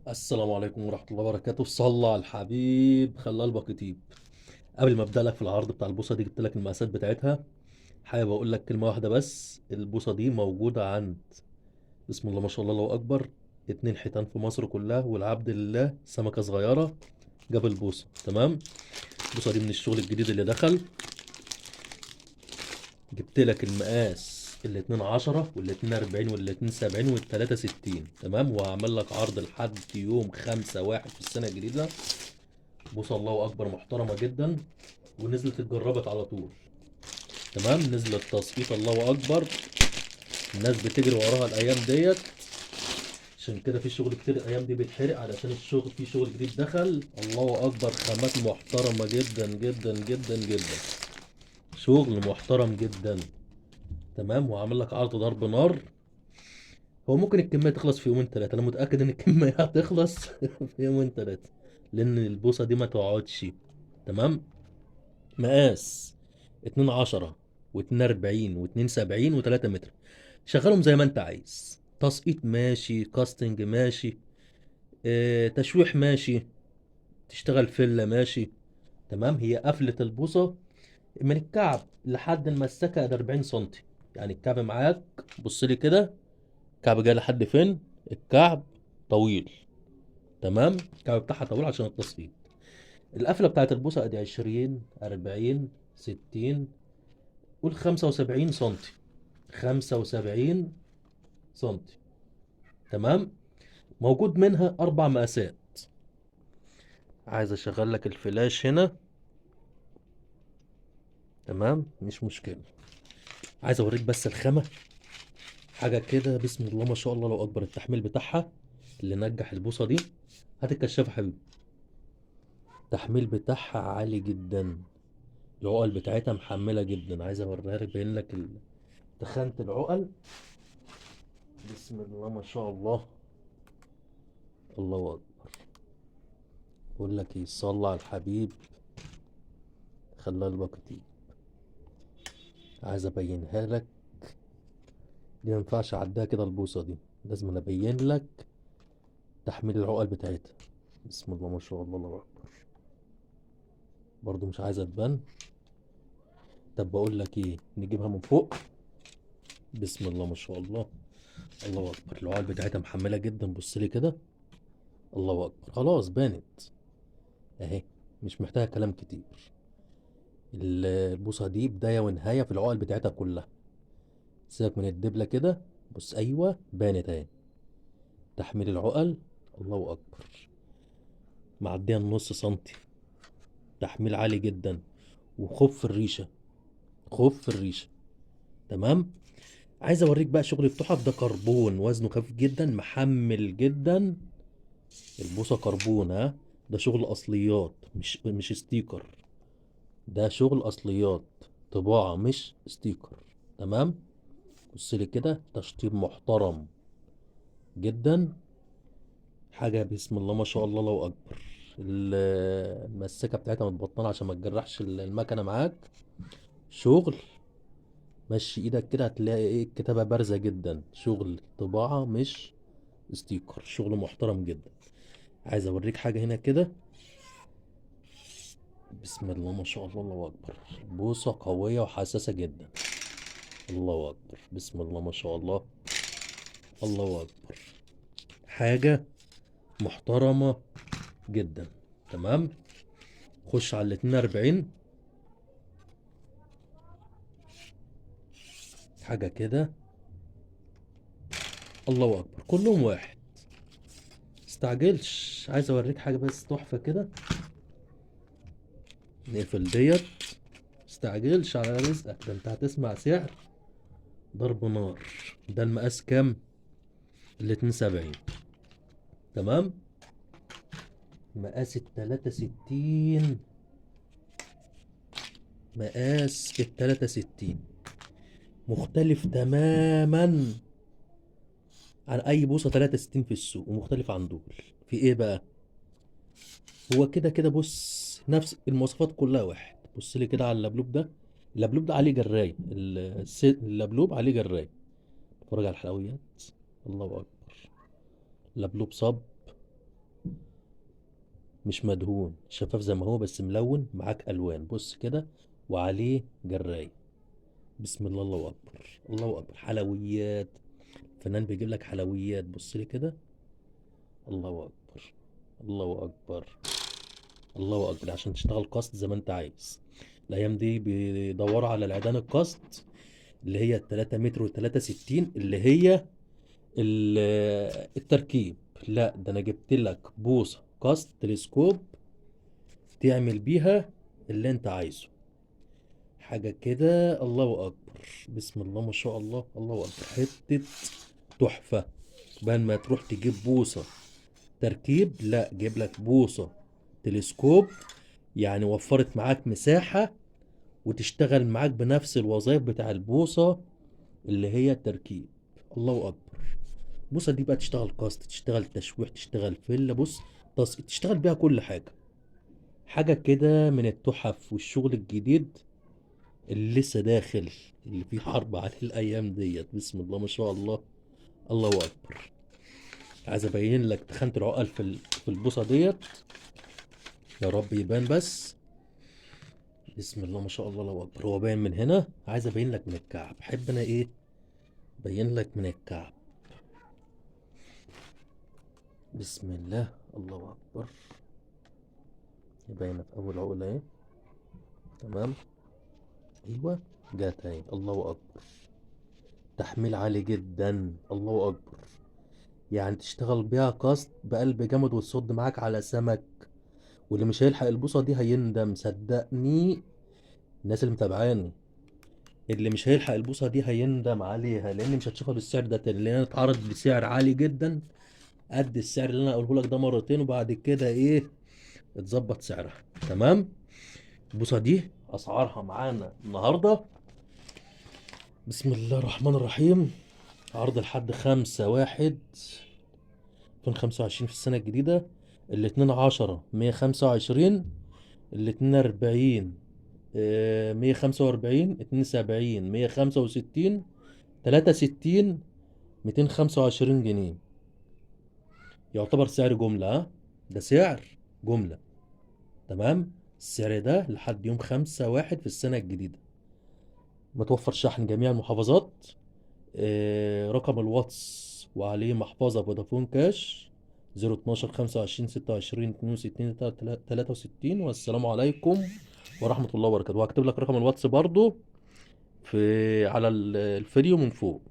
السلام عليكم ورحمة الله وبركاته. صلى على الحبيب خلى قلبك يطيب. قبل ما ابدأ لك في العرض بتاع البوصة دي، جبت لك المقاسات بتاعتها. حابب اقول لك كلمة واحدة بس، البوصة دي موجودة عند، بسم الله ما شاء الله الله اكبر، 2 حيتان في مصر كلها، والعبد لله سمكة صغيرة جاب البوصة. تمام. البوصة دي من الشغل الجديد اللي دخل. جبت لك المقاس الاتنين 10 والاتنين 40 والاتنين 70 والتلاتة 60. تمام. وهعمل لك عرض لحد يوم 5/1 في السنة الجديدة. بوصة الله أكبر محترمة جدا، ونزلت اتجربت على طول. تمام. نزلت تسقيط الله أكبر، الناس بتجري وراها الأيام ديت. عشان كده في شغل كتير الأيام دي بيتحرق، علشان الشغل في شغل جديد دخل. الله أكبر، خامات محترمة جدا جدا جدا جدا، شغل محترم جدا. تمام. وعامل لك عرض ضرب نار. هو ممكن الكمية تخلص في يومين تلاتة، أنا متأكد إن الكمية هتخلص في يومين تلاتة، لأن البوصة دي ما تقعدش. تمام. مقاس 2/10 و2/40 و2/70 و3 متر. شغلهم زي ما انت عايز، تسقيط ماشي، كاستنج ماشي، تشويح ماشي، تشتغل فيلا ماشي. تمام. هي قفلة البوصة من الكعب لحد المسكة ده 40 سنتي. يعني الكعب معاك، بص لي كده، الكعب جاي لحد فين؟ الكعب طويل. تمام. الكعب بتاعها طويل عشان التسقيط. القفلة بتاعت البوصة ادي 20 40 60، قول 75 سنتي. 75 سنتي. تمام. موجود منها 4 مقاسات. عايز اشغل لك الفلاش هنا. تمام، مش مشكلة. عايز اوريك بس الخامة، حاجة كده بسم الله ما شاء الله لو اكبر. التحميل بتاعها اللي نجح البوصة دي، هات الكشاف يا حبيبي. التحميل بتاعها عالي جدا، العقل بتاعتها محملة جدا. عايز اوريها لك، باين لك تخانة العقل. بسم الله ما شاء الله. الله اكبر. بقول لك ايه، صلى على الحبيب خلى قلبك يطيب. عايز ابينها لك، دي ما ينفعش اعديها كده البوصه دي، لازم أنا ابين لك تحميل العقل بتاعتها. بسم الله ما شاء الله الله اكبر. برضو مش عايزه تبان. طب بقول لك ايه، نجيبها من فوق. بسم الله ما شاء الله. الله اكبر، العقل بتاعتها محمله جدا، بص لي كده. الله اكبر، خلاص بانت اهي، مش محتاجه كلام كتير. البوصه دي بدايه ونهايه في العقل بتاعتها كلها. سيبك من الدبله كده، بص ايوه بانت اهي. تحميل العقل الله اكبر، معديه النص سنتي. تحميل عالي جدا، وخف الريشه، خف الريشه. تمام. عايز اوريك بقى شغل التحف ده. كربون، وزنه خفيف جدا، محمل جدا. البوصه كربون، ها. ده شغل اصليات، مش ستيكر. ده شغل اصليات، طباعه مش ستيكر. تمام. بص لي كده، تشطيب محترم جدا. حاجه بسم الله ما شاء الله الله اكبر. المسكه بتاعتها متبطنه عشان ما تجرحش المكنه معاك. شغل، مشي ايدك كده هتلاقي ايه، الكتابة بارزة جدا. شغل طباعة مش ستيكر، شغل محترم جدا. عايز اوريك حاجة هنا كده. بسم الله ما شاء الله الله اكبر. بوصة قوية وحساسة جدا. الله اكبر، بسم الله ما شاء الله. الله اكبر، حاجة محترمة جدا. تمام. خش على الاتنين 40. حاجة كده. الله اكبر، كلهم واحد. استعجلش، عايز اوريك حاجة بس تحفة كده. نقفل ديت. مستعجلش على رزقك، ده انت هتسمع سعر ضرب نار. ده المقاس كام؟ الاتنين 70. تمام. مقاس التلاتة 60. مقاس التلاتة 60 مختلف تماما عن اي بوصة 63 في السوق، ومختلف عن دول. في ايه بقى؟ هو كده كده بص، نفس المواصفات كلها واحد. بص لي كده على اللبلوب ده. اللبلوب ده عليه جراية، اللبلوب عليه جراية. اتفرج على الحلويات. الله اكبر. لبلوب صب، مش مدهون، شفاف زي ما هو بس ملون معاك الوان، بص كده، وعليه جراي. بسم الله، الله اكبر، الله اكبر، حلويات. الفنان بيجيب لك حلويات، بص لي كده. الله اكبر، الله اكبر، الله اكبر، عشان تشتغل قصد زي ما انت عايز. الايام دي بيدوروا على العيدان القصد، اللي هي 3 متر و63، اللي هي التركيب. لا ده انا جبت لك بوصه قصد تلسكوب تعمل بيها اللي انت عايزه. حاجه كده، الله اكبر، بسم الله ما شاء الله، الله اكبر، حته تحفه. بدل ما تروح تجيب بوصه تركيب، لا جيب لك بوصه تلسكوب، يعني وفرت معاك مساحه، وتشتغل معاك بنفس الوظائف بتاع البوصه اللي هي التركيب. الله اكبر. البوصه دي بقى تشتغل كاست، تشتغل تشويح، تشتغل فل، بص، تشتغل بيها كل حاجه. حاجه كده من التحف والشغل الجديد اللي لسه داخل، اللي فيه حرب عليه الايام ديت. بسم الله ما شاء الله، الله اكبر. عايز ابين لك تخانه العقل في البوصه ديت، يا رب يبان بس. بسم الله ما شاء الله، الله اكبر. هو باين من هنا، عايز ابين لك من الكعب، احب انا ايه، ابين لك من الكعب. بسم الله، الله اكبر. باينه في اول عقله اهي، تمام. ايوه، جات اهي، الله اكبر. تحميل عالي جدا، الله اكبر. يعني تشتغل بيها كاست بقلب جامد، وتصد معاك على سمك. واللي مش هيلحق البوصه دي هيندم، صدقني. الناس اللي متابعاني، اللي مش هيلحق البوصه دي هيندم عليها، لان مش هتشوفها بالسعر ده تاني، لان اتعرض بسعر عالي جدا، قد السعر اللي انا اقوله لك ده مرتين، وبعد كده ايه، اتظبط سعرها. تمام. البوصه دي اسعارها معانا النهارده، بسم الله الرحمن الرحيم، عرض لحد 5/1/2025 في السنة الجديدة. الاتنين 10 125، الاتنين 40 145، 72 165، 63 225 جنيه. يعتبر سعر جملة، ها، ده سعر جملة. تمام. السعر ده لحد يوم 5/1 في السنة الجديدة. متوفر شحن جميع المحافظات. رقم الواتس وعليه محفظة فودافون كاش 012 25 26 62 63. والسلام عليكم ورحمة الله وبركاته. وهكتب لك رقم الواتس برضو على الفيديو من فوق.